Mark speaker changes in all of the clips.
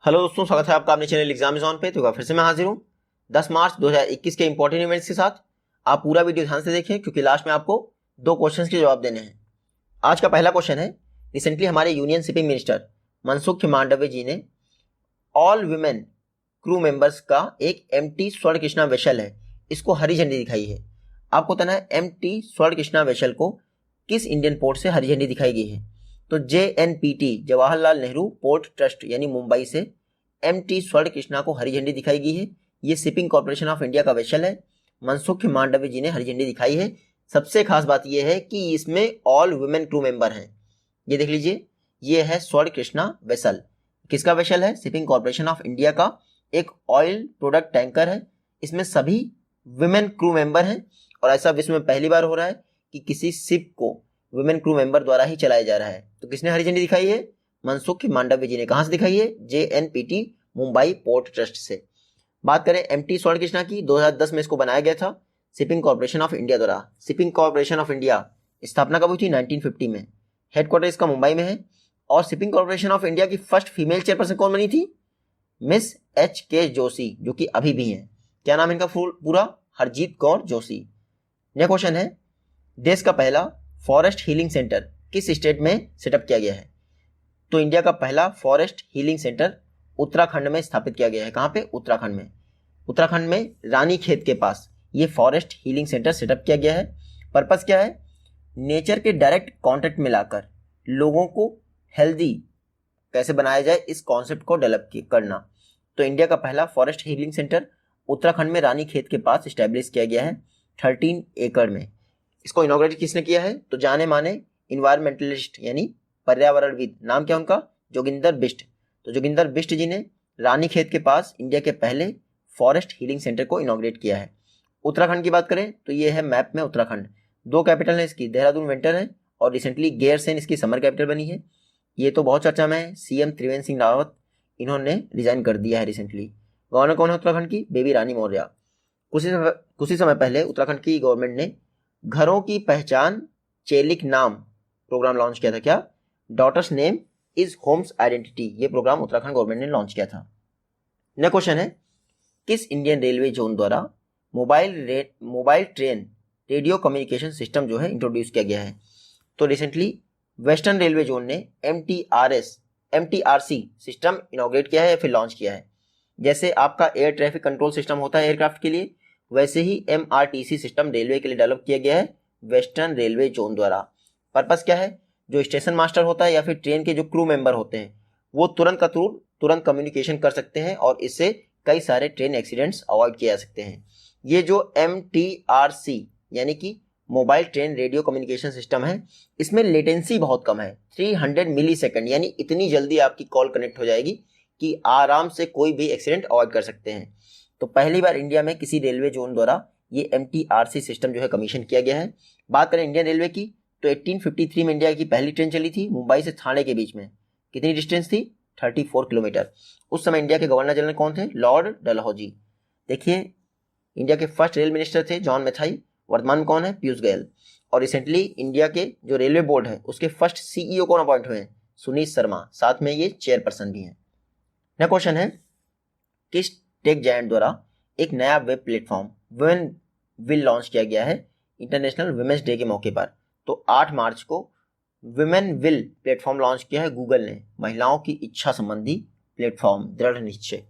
Speaker 1: Hello दोस्तों, स्वागत है आपका अपने चैनल एग्जाम इज ऑन पे। तो फिर से मैं हाजिर हूँ 10 मार्च 2021 के इंपॉर्टेंट इवेंट्स के साथ। आप पूरा वीडियो ध्यान से देखें क्योंकि लास्ट में आपको 2 क्वेश्चंस के जवाब देने हैं। आज का पहला क्वेश्चन है, रिसेंटली हमारे union shipping minister Mansukh Mandaviya ji ने ऑल वुमेन क्रू मेंबर्स का एक एमटी स्वर्ण कृष्णा वेसल है, इसको हरी झंडी दिखाई है। आपको बताना है एमटी स्वर्ण कृष्णा वेसल को किस इंडियन पोर्ट से हरी झंडी दिखाई गई है। तो JNPT Jawaharlal Nehru port trust यानी मुंबई से एमटी स्वर्ण कृष्णा को हरी झंडी दिखाई गई है। ये शिपिंग कॉर्पोरेशन ऑफ इंडिया का वेसल है। मनसुख मांडव्य जी ने हरी झंडी दिखाई है। सबसे खास बात यह है कि इसमें ऑल वुमेन क्रू मेंबर हैं। ये देख लीजिए, ये है स्वर्ण कृष्णा वेसल। किसका वेसल है? शिपिंग कॉर्पोरेशन ऑफ इंडिया का एक ऑयल प्रोडक्ट टैंकर है। इसमें सभी वुमेन क्रू मेंबर हैं और ऐसा विश्व में पहली बार हो रहा है कि किसी शिप को वुमेन क्रू मेंबर द्वारा ही चलाया जा रहा है। तो किसने हरी झंडी दिखाई है? मनसुख मांडव्य जी ने। कहां से दिखाई है? JNPT मुंबई पोर्ट ट्रस्ट से। बात करें एमटी स्वर्ण कृष्णा की, 2010 में इसको बनाया गया था शिपिंग कॉर्पोरेशन ऑफ इंडिया द्वारा। शिपिंग कॉर्पोरेशन ऑफ इंडिया स्थापना कब हुई थी? 1950 में। हेडक्वार्टर इसका मुंबई में है। और शिपिंग कॉर्पोरेशन ऑफ इंडिया की फर्स्ट फीमेल चेयरपर्सन कौन बनी थी? मिस HK जोशी, जो कि अभी भी हैं। क्या नाम इनका पूरा? हरजीत कौर जोशी। नेक्स्ट क्वेश्चन है, देश का पहला फॉरेस्ट हीलिंग सेंटर किस स्टेट में सेटअप किया गया है? तो इंडिया का पहला फॉरेस्ट हीलिंग सेंटर उत्तराखंड में स्थापित किया गया है। कहां पे? उत्तराखंड में। उत्तराखंड में रानीखेत के पास ये फॉरेस्ट हीलिंग सेंटर सेटअप किया गया है। पर्पस क्या है? नेचर के डायरेक्ट कांटेक्ट में लाकर लोगों को हेल्दी कैसे बनाया जाए, इस कॉन्सेप्ट को डेवलप करना। तो इंडिया का पहला फॉरेस्ट हीलिंग सेंटर उत्तराखंड में रानीखेत के पास स्टैब्लिश किया गया है 13 एकड़ में। इसको इनॉग्रेट किसने किया है? तो जाने माने इन्वायरमेंटलिस्ट यानी पर्यावरणविद, नाम क्या उनका? जोगिंदर बिष्ट। तो जोगिंदर बिष्ट जी ने रानीखेत के पास इंडिया के पहले फॉरेस्ट हीलिंग सेंटर को इनॉग्रेट किया है। उत्तराखंड की बात करें तो ये है मैप में उत्तराखंड। 2 कैपिटल है इसकी, देहरादून विंटर है और रिसेंटली गैरसैंण इसकी समर कैपिटल बनी है। ये तो बहुत चर्चा में है। CM त्रिवेंद्र सिंह रावत इन्होंने रिजाइन कर दिया है रिसेंटली। गवर्नर कौन है उत्तराखंड की? बेबी रानी मौर्य। कुछ ही समय पहले उत्तराखंड की गवर्नमेंट ने घरों की पहचान चेलिक नाम प्रोग्राम लॉन्च किया था। क्या? Daughter's name is homes identity. ये प्रोग्राम उत्तराखंड गवर्नमेंट ने लॉन्च किया था। नेक्स्ट क्वेश्चन है, किस इंडियन रेलवे जोन द्वारा mobile train radio communication system जो है इंट्रोड्यूस किया गया है? तो रिसेंटली वेस्टर्न रेलवे जोन ने MTRC सिस्टम इनॉग्रेट किया है या फिर लॉन्च किया है। जैसे आपका एयर ट्रैफिक कंट्रोल सिस्टम होता है एयरक्राफ्ट के लिए, वैसे ही MRTC सिस्टम रेलवे के लिए डेवलप किया गया है वेस्टर्न रेलवे जोन द्वारा। पर्पस क्या है? जो स्टेशन मास्टर होता है या फिर ट्रेन के जो क्रू मेंबर होते हैं वो तुरंत कम्युनिकेशन कर सकते हैं और इससे कई सारे ट्रेन एक्सीडेंट्स अवॉइड किए जा सकते हैं। ये जो MTRC यानी कि mobile train radio communication system है, इसमें लेटेंसी बहुत कम है, 300 मिली सेकेंड, यानी इतनी जल्दी आपकी कॉल कनेक्ट हो जाएगी कि आराम से कोई भी एक्सीडेंट अवॉइड कर सकते हैं। तो पहली बार इंडिया में किसी रेलवे जोन द्वारा ये MTRC सिस्टम जो है कमीशन किया गया है। बात करें इंडियन रेलवे की तो 1853 में इंडिया की पहली ट्रेन चली थी मुंबई से थाने के बीच में। कितनी डिस्टेंस थी? 34 किलोमीटर। उस समय इंडिया के गवर्नर जनरल कौन थे? लॉर्ड डलहौजी। देखिए, इंडिया के फर्स्ट रेल मिनिस्टर थे जॉन मेथाई। वर्तमान में कौन है? पीयूष गोयल। और रिसेंटली इंडिया के जो रेलवे बोर्ड है उसके फर्स्ट CEO कौन अपॉइंट हुए हैं? सुनीत शर्मा। साथ में ये चेयरपर्सन भी हैं। नेक्स्ट क्वेश्चन है, किस टेक जायंट द्वारा एक नया web platform women will launch किया गया है इंटरनेशनल वुमेन्स डे के मौके पर? तो 8 मार्च को वुमेन विल प्लेटफॉर्म लॉन्च किया है गूगल ने। महिलाओं की इच्छा संबंधी प्लेटफॉर्म, दृढ़ निश्चय।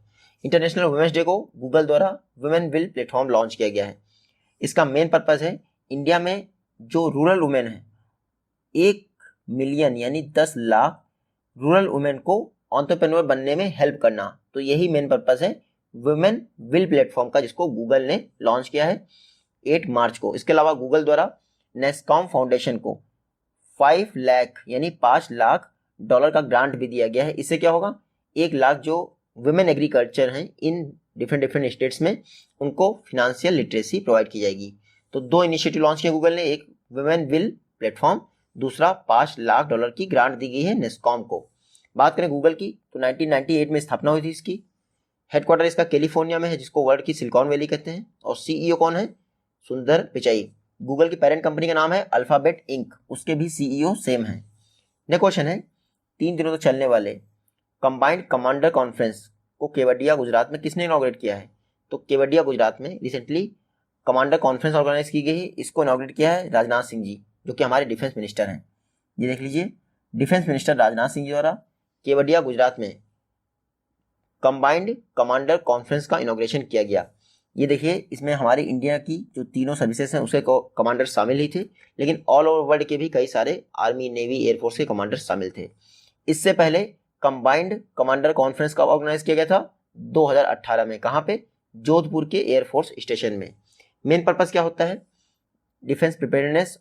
Speaker 1: इंटरनेशनल वुमेन्स डे को गूगल द्वारा वुमेन विल प्लेटफॉर्म लॉन्च किया गया है। इसका मेन पर्पस है इंडिया में जो रूरल वुमेन है 1 मिलियन यानी 10 लाख रूरल वुमेन को एंटरप्रेन्योर बनने में हेल्प करना। तो यही मेन पर्पस है वुमेन विल प्लेटफॉर्म का, जिसको गूगल ने लॉन्च किया है 8 मार्च को। इसके अलावा गूगल द्वारा नेस्कॉम फाउंडेशन को 5 लाख यानी $5 लाख का ग्रांट भी दिया गया है। इससे क्या होगा? 1 लाख जो वुमेन एग्रीकल्चर हैं इन डिफरेंट स्टेट्स में उनको फिनेंशियल लिटरेसी प्रोवाइड की जाएगी। तो 2 इनिशिएटिव लॉन्च किए गूगल ने, एक वुमेन विल प्लेटफॉर्म, दूसरा $5 लाख की ग्रांट दी गई है नेस्कॉम को। बात करें गूगल की तो 1998 में स्थापना हुई थी इसकी। हेडक्वार्टर इसका कैलिफोर्निया में है जिसको वर्ल्ड की सिलिकॉन वैली कहते हैं। और CEO कौन है? सुंदर पिचाई। गूगल की पेरेंट कंपनी का नाम है अल्फाबेट इंक, उसके भी CEO सेम है। नेक्स्ट क्वेश्चन है, 3 दिनों तक चलने वाले कंबाइंड कमांडर कॉन्फ्रेंस को केवडिया गुजरात में किसने इनॉग्रेट किया है? तो केवडिया गुजरात में रिसेंटली कमांडर कॉन्फ्रेंस ऑर्गेनाइज की गई है, इसको इनॉग्रेट किया है राजनाथ सिंह जी, जो कि हमारे डिफेंस मिनिस्टर हैं। ये देख लीजिए, डिफेंस मिनिस्टर राजनाथ सिंह जी द्वारा केवडिया गुजरात में कंबाइंड कमांडर कॉन्फ्रेंस का इनॉग्रेशन किया गया। ये देखिए, इसमें हमारी इंडिया की जो तीनों सर्विसेज हैं उसके कमांडर शामिल ही थे, लेकिन ऑल ओवर वर्ल्ड के भी कई सारे आर्मी, नेवी, एयरफोर्स के कमांडर शामिल थे। इससे पहले कंबाइंड कमांडर कॉन्फ्रेंस कब ऑर्गेनाइज किया गया था? 2018 में। कहाँ पे? जोधपुर के एयरफोर्स स्टेशन में। मेन पर्पस क्या होता है? डिफेंस प्रिपेयर्डनेस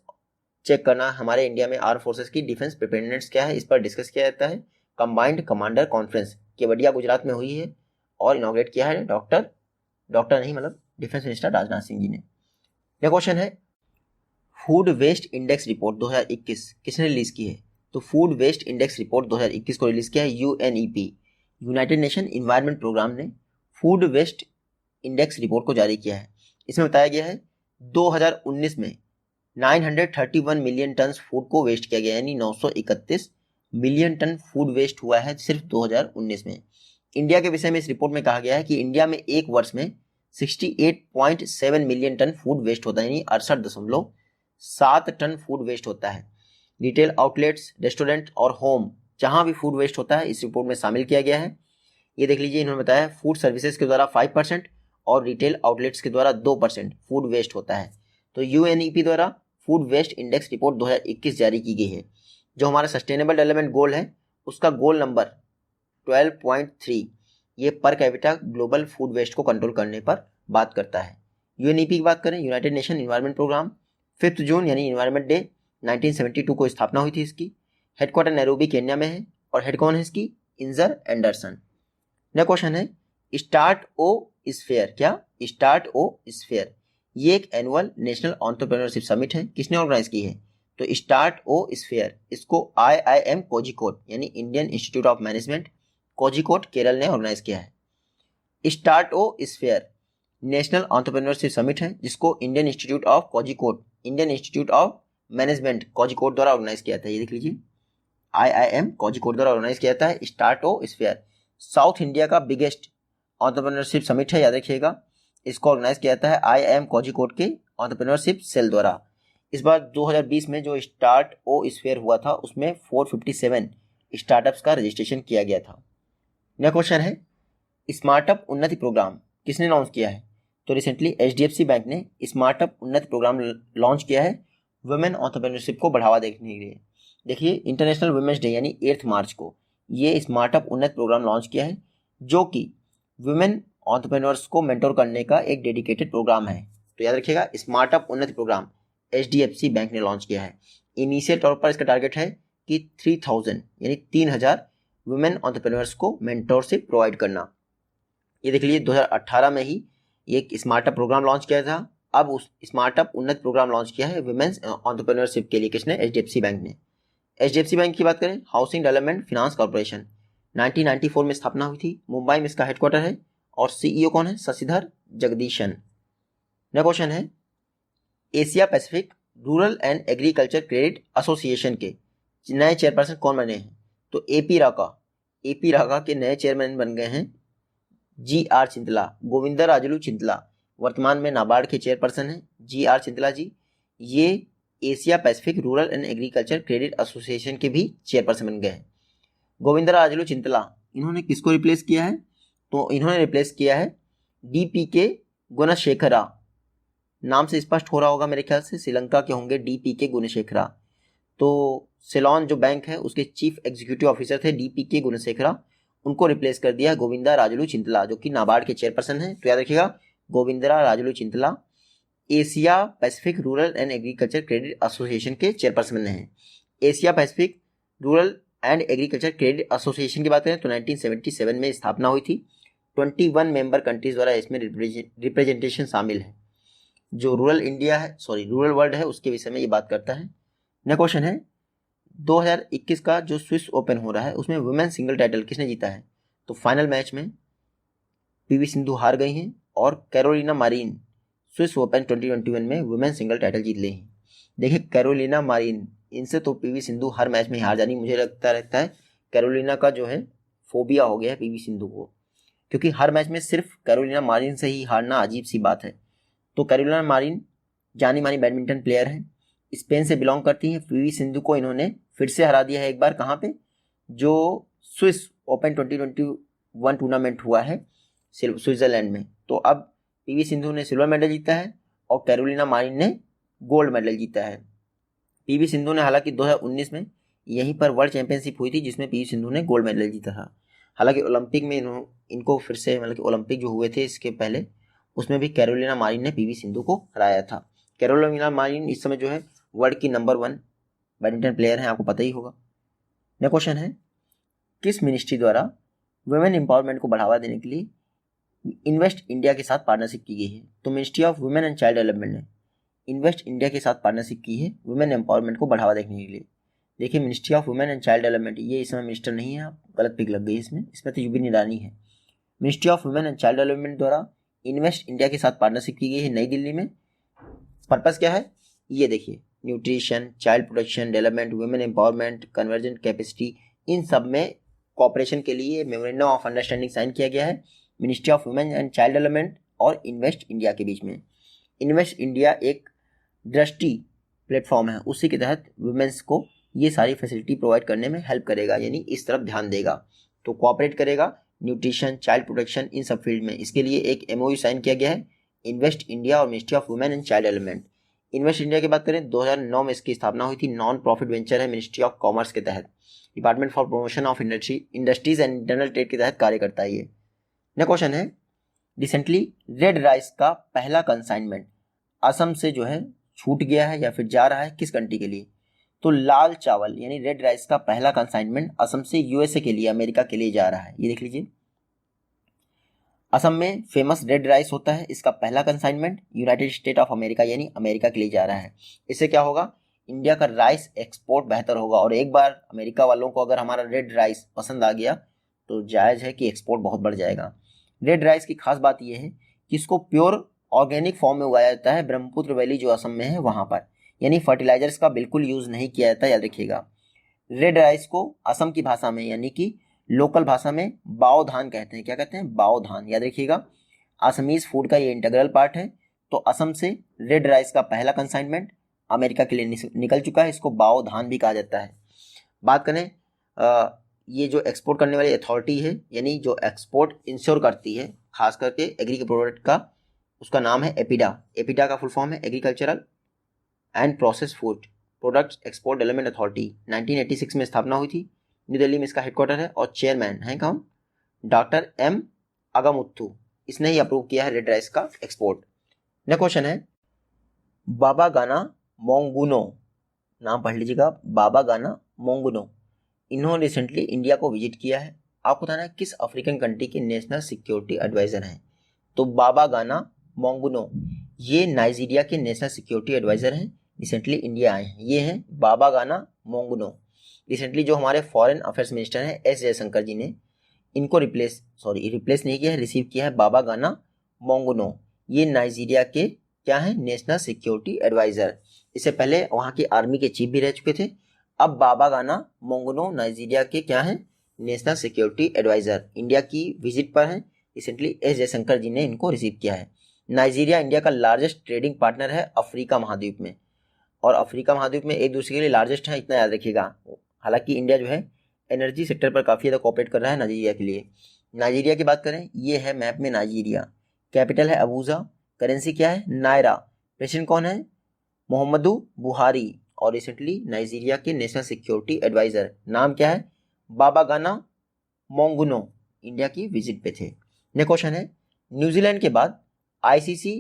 Speaker 1: चेक करना, हमारे इंडिया में आर्म फोर्सेस की डिफेंस प्रिपेयर्डनेस क्या है, इस पर डिस्कस किया जाता है। Combined commander conference Kevadia Gujarat में हुई है और इनॉग्रेट किया है डॉक्टर नहीं मतलब डिफेंस मिनिस्टर राजनाथ सिंह जी ने। यह क्वेश्चन है, फूड वेस्ट इंडेक्स रिपोर्ट 2021 किसने रिलीज की है? तो फूड वेस्ट इंडेक्स रिपोर्ट 2021 को रिलीज किया है UNEP, united nation environment programme ने फूड वेस्ट इंडेक्स रिपोर्ट को जारी किया है। इसमें बताया गया है 2019 में 931 मिलियन टन फूड को वेस्ट किया गया, यानी 931 मिलियन टन फूड वेस्ट हुआ है सिर्फ 2019 में। इंडिया के विषय में इस रिपोर्ट में कहा गया है कि इंडिया में एक वर्ष में 68.7 मिलियन टन फूड वेस्ट होता है, यानी 68.7 टन फूड वेस्ट होता है। रिटेल आउटलेट्स, रेस्टोरेंट और होम, जहां भी फूड वेस्ट होता है इस रिपोर्ट में शामिल किया गया है। ये देख लीजिए, इन्होंने बताया फूड सर्विसेज के द्वारा 5% और रिटेल आउटलेट्स के द्वारा 2% फूड वेस्ट होता है। तो यूएनईपी द्वारा फूड वेस्ट इंडेक्स रिपोर्ट 2021 जारी की गई है। जो हमारा सस्टेनेबल डेवलपमेंट गोल है उसका गोल नंबर 12.3 ये per capita global food waste को कंट्रोल करने पर बात करता है। यूएनईपी की बात करें, united nation environment programme, 5 June यानी इन्वायरमेंट डे 1972 को स्थापना हुई थी इसकी। हेडक्वार्टर नैरोबी केन्या में है और हेड कौन है इसकी? इंजर एंडरसन। नेक्स्ट क्वेश्चन है, स्टार्ट ओ स्फेयर, क्या? स्टार्ट ओ स्फेयर ये एक एनुअल नेशनल एंटरप्रेन्योरशिप समिट है, किसने ऑर्गेनाइज की है? तो स्टार्ट ओ स्फेयर इसको IIM कोझिकोड यानी Indian institute of management Kozhikode Kerala ने ऑर्गेनाइज किया है। स्टार्ट ओ स्फेयर नेशनल एंटरप्रेन्योरशिप समिट है जिसको Indian institute of Kozhikode, Indian institute of management Kozhikode द्वारा ऑर्गेनाइज किया था। ये देख लीजिए, IIM कोझिकोड द्वारा ऑर्गेनाइज किया था स्टार्ट ओ स्फेयर। साउथ इंडिया का बिगेस्ट एंटरप्रेन्योरशिप समिट है, याद रखिएगा। इसको ऑर्गेनाइज किया जाता है IIM कोझिकोड के एंटरप्रेन्योरशिप सेल द्वारा। इस बार 2020 में जो स्टार्ट ओ स्फेयर हुआ था उसमें 457 स्टार्टअप्स का रजिस्ट्रेशन किया गया था। नेक्स्ट क्वेश्चन है, स्मार्टअप उन्नति प्रोग्राम किसने लॉन्च किया है? तो रिसेंटली HDFC बैंक ने स्मार्टअप उन्नति प्रोग्राम लॉन्च किया है वुमेन एंटरप्रेन्योरशिप को बढ़ावा देने के लिए। देखिए, इंटरनेशनल वुमेन्स डे यानी 8 मार्च को ये स्मार्टअप उन्नति प्रोग्राम लॉन्च किया है जो कि वुमेन एंटरप्रेन्योर्स को मेंटोर करने का एक डेडिकेटेड प्रोग्राम है। तो याद रखिएगा, स्मार्टअप उन्नति प्रोग्राम HDFC बैंक ने लॉन्च किया है। इनिशियल तौर पर इसका टारगेट है कि 3000 यानी 3000 वुमेन एंटरप्रेन्योर्स को मेंटोरशिप प्रोवाइड करना। ये देख लीजिए, 2018 में ही एक स्मार्टअप प्रोग्राम लॉन्च किया था। अब उस स्मार्टअप उन्नति प्रोग्राम लॉन्च किया है वुमेन्स एंटरप्रेन्योरशिप के लिए, किसने? HDFC बैंक ने। HDFC बैंक की बात करें, हाउसिंग डेवलपमेंट फिनांस कॉर्पोरेशन 1994 में स्थापना हुई थी, मुंबई में इसका हेडक्वार्टर है और CEO कौन है? शशिधर जगदीशन। नेक्स्ट क्वेश्चन है, Asia Pacific rural and agriculture credit association के नए चेयरपर्सन कौन बने हैं? तो AP राका के नए चेयरमैन बन गए हैं GR चिंतला, गोविंदराजुलू चिंतला वर्तमान में नाबार्ड के चेयरपर्सन हैं GR चिंतला जी। ये Asia Pacific rural and agriculture credit association के भी चेयरपर्सन बन गए हैं। गोविंदराजुलू चिंतला इन्होंने किसको रिप्लेस किया है? तो इन्होंने रिप्लेस किया है DPK गुणशेखरा, नाम से स्पष्ट हो रहा होगा मेरे ख्याल से, श्रीलंका के होंगे DPK गुणशेखरा। तो सिलोन जो बैंक है उसके चीफ एग्जीक्यूटिव ऑफिसर थे DPK गुणशेखरा, उनको रिप्लेस कर दिया गोविंदराजुलू चिंतला जो कि नाबार्ड के चेयरपर्सन हैं। तो याद रखिएगा, Govindarajulu Chintala Asia Pacific rural and agriculture credit association के चेयरपर्सन बने हैं। Asia Pacific rural and agriculture credit association की बात करें तो 1977 में स्थापना हुई थी। 21 मेंबर कंट्रीज द्वारा इसमें रिप्रेजेंटेशन शामिल है। जो रूरल वर्ल्ड है उसके विषय में ये बात करता है। नेक्स्ट क्वेश्चन है, 2021 का जो स्विस ओपन हो रहा है उसमें वुमेन सिंगल टाइटल किसने जीता है? तो फाइनल मैच में PV सिंधु हार गई हैं और कैरोलिना मारिन स्विस ओपन 2021 में वुमेन सिंगल टाइटल जीत ली हैं। देखिए, कैरोलिना मारिन, इनसे तो PV सिंधु हर मैच में हार जानी, मुझे लगता रहता है कैरोलिना का जो है फोबिया हो गया है पीवी सिंधु को, क्योंकि हर मैच में सिर्फ कैरोलिना मारिन से ही हारना अजीब सी बात है। तो कैरोलिना मारिन जानी मानी बैडमिंटन प्लेयर हैं, स्पेन से बिलोंग करती हैं। पीवी सिंधु को इन्होंने फिर से हरा दिया है एक बार, कहाँ पे, जो स्विस ओपन 2021 टूर्नामेंट हुआ है स्विट्जरलैंड में। तो अब पीवी सिंधु ने सिल्वर मेडल जीता है और कैरोलिना मारिन ने गोल्ड मेडल जीता है। पीवी सिंधु ने हालांकि 2019 में यहीं पर वर्ल्ड चैंपियनशिप हुई थी जिसमें पीवी सिंधु ने गोल्ड मेडल जीता था। हालांकि ओलंपिक में इनको फिर से मतलब कि ओलंपिक जो हुए थे इसके पहले उसमें भी कैरोलिना मारिन ने पीवी सिंधु को हराया था। कैरोलिना मारिन इस समय जो है वर्ल्ड की नंबर 1 बैडमिंटन प्लेयर हैं, आपको पता ही होगा। नेक्स्ट क्वेश्चन है, किस मिनिस्ट्री द्वारा वुमेन एम्पावरमेंट को बढ़ावा देने के लिए इन्वेस्ट इंडिया के साथ पार्टनरशिप की गई है? तो ministry of women and child development ने इन्वेस्ट इंडिया के साथ पार्टनरशिप की है वुमेन एम्पावरमेंट को बढ़ावा देने के लिए। देखिए, ministry of women and child development, ये इस समय मिनिस्टर नहीं है, आप गलत पिक लग गई इसमें तो यूबी निरानी है। Ministry of women and child development द्वारा इन्वेस्ट इंडिया के साथ पार्टनरशिप की गई है नई दिल्ली में। पर्पस क्या है ये देखिए, nutrition, child protection, development, women empowerment, convergence capacity, इन सब में कॉपरेशन के लिए मेमोरेंडम ऑफ अंडरस्टैंडिंग साइन किया गया है ministry of women and child development और इन्वेस्ट इंडिया के बीच में। इन्वेस्ट इंडिया एक दृष्टि प्लेटफॉर्म है, उसी के तहत वुमेन्स को ये सारी फैसिलिटी प्रोवाइड करने में हेल्प करेगा, यानी इस तरफ ध्यान देगा, तो कोऑपरेट करेगा न्यूट्रिशन, चाइल्ड प्रोटेक्शन, इन सब फील्ड में। इसके लिए एक एमओयू साइन किया गया है इन्वेस्ट इंडिया और ministry of women and child development. Invest India की बात करें 2009 में इसकी स्थापना हुई थी, नॉन प्रॉफिट वेंचर है, मिनिस्ट्री ऑफ कॉमर्स के तहत department for promotion of industries and internal trade के तहत कार्य करता है ये। नेक्स्ट क्वेश्चन है, रिसेंटली रेड राइस का पहला कंसाइनमेंट असम से जो है छूट गया है या फिर जा रहा है, किस कंट्री के लिए? तो लाल चावल यानी रेड राइस का पहला कंसाइनमेंट असम से यूएसए के लिए, अमेरिका के लिए जा रहा है। ये देख लीजिए, असम में फेमस रेड राइस होता है, इसका पहला consignment United state of America यानी अमेरिका के लिए जा रहा है। इससे क्या होगा, इंडिया का राइस एक्सपोर्ट बेहतर होगा, और एक बार अमेरिका वालों को अगर हमारा रेड राइस पसंद आ गया तो जायज़ है कि एक्सपोर्ट बहुत बढ़ जाएगा। रेड राइस की खास बात यह है कि इसको प्योर ऑर्गेनिक फॉर्म में उगाया जाता है, ब्रह्मपुत्र वैली जो असम में है वहाँ पर, यानी फर्टिलाइजर्स का बिल्कुल यूज़ नहीं किया जाता, याद रखिएगा। रेड राइस को असम की भाषा में यानी कि लोकल भाषा में बाओ धान कहते हैं। क्या कहते हैं? बाओ धान, याद रखिएगा। असमीज फूड का ये इंटीग्रल पार्ट है। तो असम से रेड राइस का पहला कंसाइनमेंट अमेरिका के लिए निकल चुका है, इसको बाओ धान भी कहा जाता है। बात करें ये जो एक्सपोर्ट करने वाली अथॉरिटी है, यानी जो एक्सपोर्ट इंश्योर करती है खास करके एग्री के प्रोडक्ट का, उसका नाम है एपिडा। एपिडा का फुल फॉर्म है agricultural and process food products export development authority. 1986 में स्थापना हुई थी, न्यू दिल्ली में इसका हेडक्वार्टर है और चेयरमैन है कौन? Doctor M Agamuthu. इसने ही अप्रूव किया है रेड राइस का एक्सपोर्ट। नेक्स्ट क्वेश्चन है, बाबा गाना मोंगुनो, नाम पढ़ लीजिएगा, बाबा गाना मोंगुनो, इन्होंने रिसेंटली इंडिया को विजिट किया है। आपको बताना है किस अफ्रीकन कंट्री के नेशनल सिक्योरिटी एडवाइजर हैं। तो बाबा गाना मोंगुनो ये नाइजीरिया के नेशनल सिक्योरिटी एडवाइजर हैं, रिसेंटली इंडिया आए हैं। ये हैं बाबा गाना मोंगुनो। रिसेंटली जो हमारे फॉरेन अफेयर्स मिनिस्टर हैं एस जयशंकर जी ने इनको रिप्लेस नहीं किया है, रिसीव किया है बाबा गाना मोंगुनो। ये नाइजीरिया के क्या है? National security adviser. इससे पहले वहाँ की आर्मी के चीफ भी रह चुके थे। अब बाबा गाना मोंगुनो नाइजीरिया के क्या हैं? नेशनल सिक्योरिटी एडवाइजर, इंडिया की विजिट पर हैं। रिसेंटली एस जयशंकर जी ने इनको रिसीव किया है। नाइजीरिया इंडिया का लार्जेस्ट ट्रेडिंग पार्टनर है अफ्रीका महाद्वीप में, और अफ्रीका महाद्वीप में एक दूसरे के लिए लार्जेस्ट है, इतना याद रखिएगा। हालांकि इंडिया जो है एनर्जी सेक्टर पर काफ़ी ज़्यादा कोऑपरेट कर रहा है नाइजीरिया के लिए। नाइजीरिया की बात करें, ये है मैप में नाइजीरिया, कैपिटल है अबूजा, करेंसी क्या है? नायरा, प्रेसिडेंट कौन है? मोहम्मदू बुहारी, और रिसेंटली नाइजीरिया के नेशनल सिक्योरिटी एडवाइजर नाम क्या है? बाबा गाना मोंगुनो, इंडिया की विजिट पे थे। नेक्स्ट क्वेश्चन है, न्यूजीलैंड के बाद आईसीसी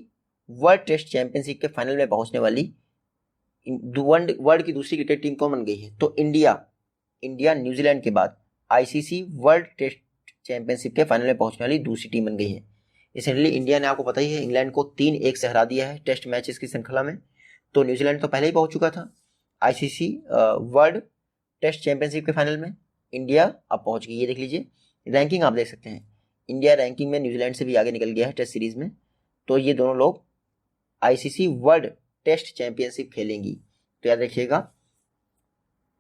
Speaker 1: वर्ल्ड टेस्ट चैंपियनशिप के फाइनल में पहुंचने वाली वर्ल्ड की दूसरी क्रिकेट टीम कौन बन गई है? तो इंडिया न्यूजीलैंड के बाद आईसीसी वर्ल्ड टेस्ट चैंपियनशिप के फाइनल में पहुंचने वाली दूसरी टीम बन गई है। रिसेंटली इंडिया ने, आपको पता ही है, इंग्लैंड को 3-1 से हरा दिया है टेस्ट मैचेस की श्रृंखला में। तो न्यूजीलैंड तो पहले ही पहुंच चुका था आईसीसी वर्ल्ड टेस्ट चैंपियनशिप के फाइनल में, इंडिया अब पहुंच गई। ये देख लीजिए, रैंकिंग आप देख सकते हैं, इंडिया रैंकिंग में न्यूजीलैंड से भी आगे निकल गया है टेस्ट सीरीज में। तो ये दोनों लोग आईसीसी वर्ल्ड टेस्ट चैंपियनशिप खेलेंगी। तो याद रखिएगा,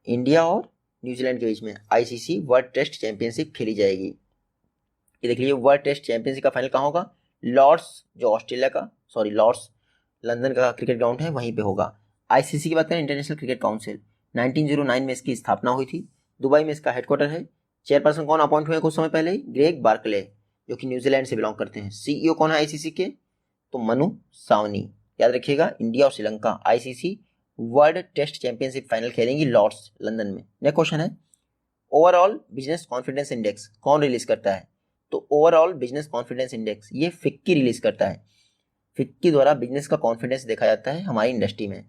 Speaker 1: इंडिया और न्यूजीलैंड के बीच में आईसीसी वर्ल्ड टेस्ट चैंपियनशिप खेली जाएगी। ये देख लीजिए, वर्ल्ड टेस्ट चैंपियनशिप का फाइनल कहाँ होगा? लॉर्ड्स, जो ऑस्ट्रेलिया का लॉर्ड्स लंदन का क्रिकेट ग्राउंड है, वहीं पे होगा। आईसीसी की बात करें, इंटरनेशनल क्रिकेट काउंसिल, 1909 में इसकी स्थापना हुई थी। दुबई में इसका हेडक्वार्टर है। चेयरपर्सन कौन अपॉइंट हुए कुछ समय पहले ही? ग्रेग बार्कले, जो कि न्यूजीलैंड से बिलोंग करते हैं। सीईओ कौन है आईसीसी के? तो मनु सावनी। याद रखिएगा, इंडिया और Sri Lanka ICC world test championship final खेलेंगी लॉर्ड्स लंदन में। नेक्स्ट क्वेश्चन है, ओवरऑल बिजनेस कॉन्फिडेंस इंडेक्स कौन रिलीज करता है? तो ओवरऑल बिजनेस कॉन्फिडेंस इंडेक्स ये फिक्की रिलीज करता है। फिक्की द्वारा बिजनेस का कॉन्फिडेंस देखा जाता है हमारी इंडस्ट्री में।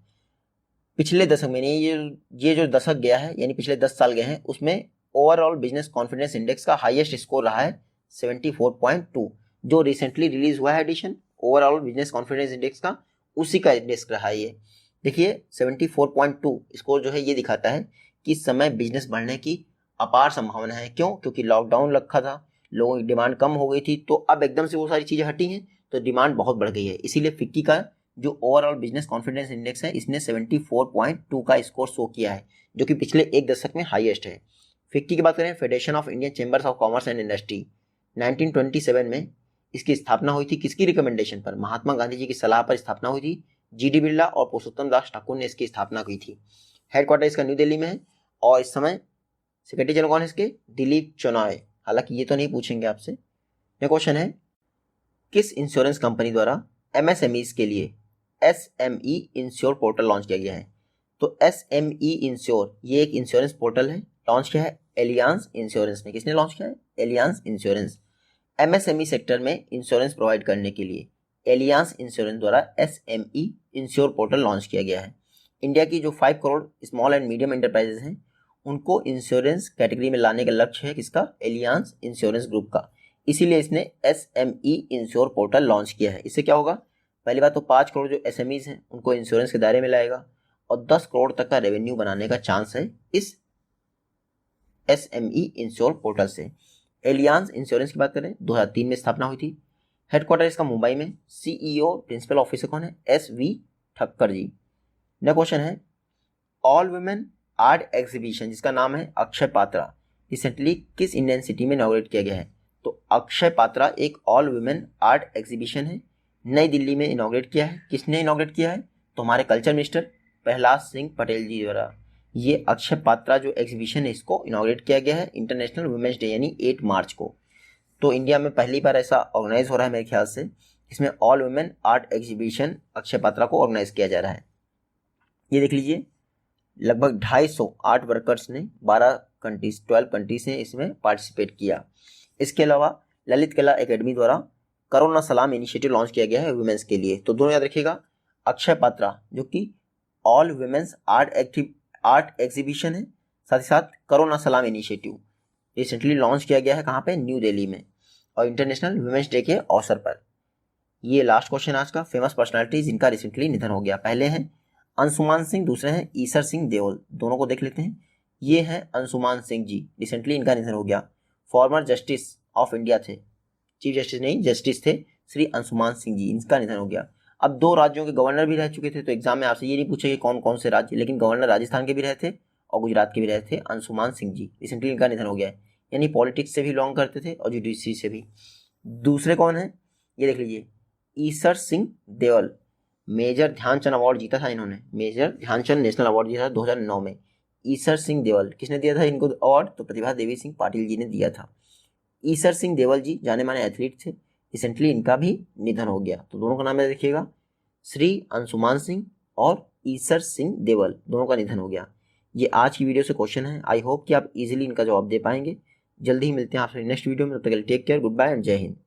Speaker 1: पिछले दशक में, ये जो दशक गया है, यानी पिछले 10 साल गए हैं, उसमें ओवरऑल बिजनेस कॉन्फिडेंस इंडेक्स का हाईएस्ट स्कोर रहा है 74.2। जो रिसेंटली रिलीज हुआ है edition overall business confidence index का, उसी का इंडेक्स रहा है ये। देखिए 74.2 स्कोर जो है ये दिखाता है कि इस समय बिजनेस बढ़ने की अपार संभावना है। क्यों? क्योंकि लॉकडाउन रखा था, लोगों की डिमांड कम हो गई थी, तो अब एकदम से वो सारी चीज़ें हटी हैं तो डिमांड बहुत बढ़ गई है। इसीलिए फिक्की का जो ओवरऑल बिजनेस कॉन्फिडेंस इंडेक्स है, इसने 74.2 का स्कोर शो किया है, जो कि पिछले एक दशक में हाईएस्ट है। फिक्की की बात करें, federation of Indian chambers of commerce and industry, 1927 में इसकी स्थापना हुई थी। किसकी रिकमेंडेशन पर? महात्मा गांधी जी की सलाह पर स्थापना हुई थी। जीडी बिरला और पुरुषोत्तम दास ठाकुर ने इसकी स्थापना की थी। हेडक्वार्टर इसका न्यू दिल्ली में है और इस समय सेक्रेटरी जनरल कौन है इसके? दिलीप चौनाय। हालांकि ये तो नहीं पूछेंगे आपसे। ये क्वेश्चन है, किस इंश्योरेंस कंपनी द्वारा एमएसएमईज के लिए एसएमई इंश्योर पोर्टल लॉन्च किया गया है? तो एसएमई इंश्योर ये एक इंश्योरेंस पोर्टल है, लॉन्च किया है एलियांस इंश्योरेंस ने। किसने लॉन्च किया है? Alliance insurance. एमएसएमई सेक्टर में इंश्योरेंस प्रोवाइड करने के लिए एलियांस इंश्योरेंस द्वारा एसएमई इंश्योर पोर्टल लॉन्च किया गया है। इंडिया की जो 5 crore small and medium enterprises हैं, उनको इंश्योरेंस कैटेगरी में लाने का लक्ष्य है किसका? एलियांस इंश्योरेंस ग्रुप का। इसीलिए इसने एसएमई इंश्योर पोर्टल लॉन्च किया है। इससे क्या होगा? पहली बात तो 5 करोड़ जो एसएमईज हैं उनको इंश्योरेंस के दायरे में लाएगा और 10 करोड़ तक का रेवेन्यू बनाने का चांस है इस एसएमई इंश्योर पोर्टल से। एलियांस इंश्योरेंस की बात करें, 2003 में स्थापना हुई थी। हेडक्वार्टर इसका मुंबई में। सीईओ प्रिंसिपल ऑफिसर कौन है? एसवी ठक्कर जी। नेक्स्ट क्वेश्चन है, ऑल वुमेन आर्ट एग्जीबिशन जिसका नाम है अक्षय पात्रा, रिसेंटली किस इंडियन सिटी में इनॉग्रेट किया गया है? तो अक्षय पात्रा एक ऑल वुमेन आर्ट एग्जीबिशन है, नई दिल्ली में इनॉग्रेट किया है। किसने इनॉग्रेट किया है? तो हमारे कल्चर मिनिस्टर प्रहलाद सिंह पटेल जी द्वारा ये अक्षय पात्रा जो एग्जीबिशन है इसको इनॉग्रेट किया गया है इंटरनेशनल वुमेन्स डे यानी 8 मार्च को। तो इंडिया में पहली बार ऐसा ऑर्गेनाइज हो रहा है मेरे ख्याल से, इसमें all women art exhibition Akshay Patra को ऑर्गेनाइज किया जा रहा है। ये देख लीजिए, लगभग 250 आर्ट वर्कर्स ने 12 कंट्रीज ने इसमें पार्टिसिपेट किया। इसके अलावा ललित कला एकेडमी द्वारा करो ना सलाम इनिशिएटिव लॉन्च किया गया है वुमेन्स के लिए। तो दोनों याद रखिएगा, अक्षय पात्रा जो कि ऑल वुमेन्स आर्ट एग्जीबिशन है, साथ ही साथ करो ना सलाम इनिशिएटिव रिसेंटली लॉन्च किया गया है। कहाँ पे? न्यू दिल्ली में, और इंटरनेशनल वुमेन्स डे के अवसर पर। ये लास्ट क्वेश्चन आज का, फेमस पर्सनालिटी जिनका रिसेंटली निधन हो गया। पहले हैं अंशुमान सिंह, दूसरे हैं ईसर सिंह देओल। दोनों को देख लेते हैं। ये हैं अंशुमान सिंह जी, रिसेंटली इनका निधन हो गया। फॉर्मर जस्टिस ऑफ इंडिया थे, चीफ जस्टिस नहीं जस्टिस थे श्री अंशुमान सिंह जी, इनका निधन हो गया। अब 2 राज्यों के गवर्नर भी रह चुके थे, तो एग्जाम में आपसे ये नहीं पूछे कि कौन कौन से राज्य, लेकिन गवर्नर राजस्थान के भी रहे थे और गुजरात के भी रहे थे अंशुमान सिंह जी। रिसेंटली इनका निधन हो गया है, यानी पॉलिटिक्स से भी बिलोंग करते थे और जुडिशरी से भी। दूसरे कौन है? ये देख लीजिए, ईसर सिंह देओल। मेजर ध्यानचंद अवार्ड जीता था इन्होंने, मेजर ध्यानचंद नेशनल अवार्ड जीता था 2009 में। ईसर सिंह देओल किसने दिया था इनको अवार्ड? तो प्रतिभा देवी सिंह पाटिल जी ने दिया था। ईसर सिंह देओल जी जाने माने एथलीट थे, रिसेंटली इनका भी निधन हो गया। तो दोनों का नाम याद रखिएगा, श्री अंशुमान सिंह और ईसर सिंह देओल, दोनों का निधन हो गया। ये आज की वीडियो से क्वेश्चन है, आई होप कि आप इजीली इनका जवाब दे पाएंगे। जल्दी ही मिलते हैं आपसे नेक्स्ट वीडियो में, तब तक के लिए take care, good bye and जय हिंद।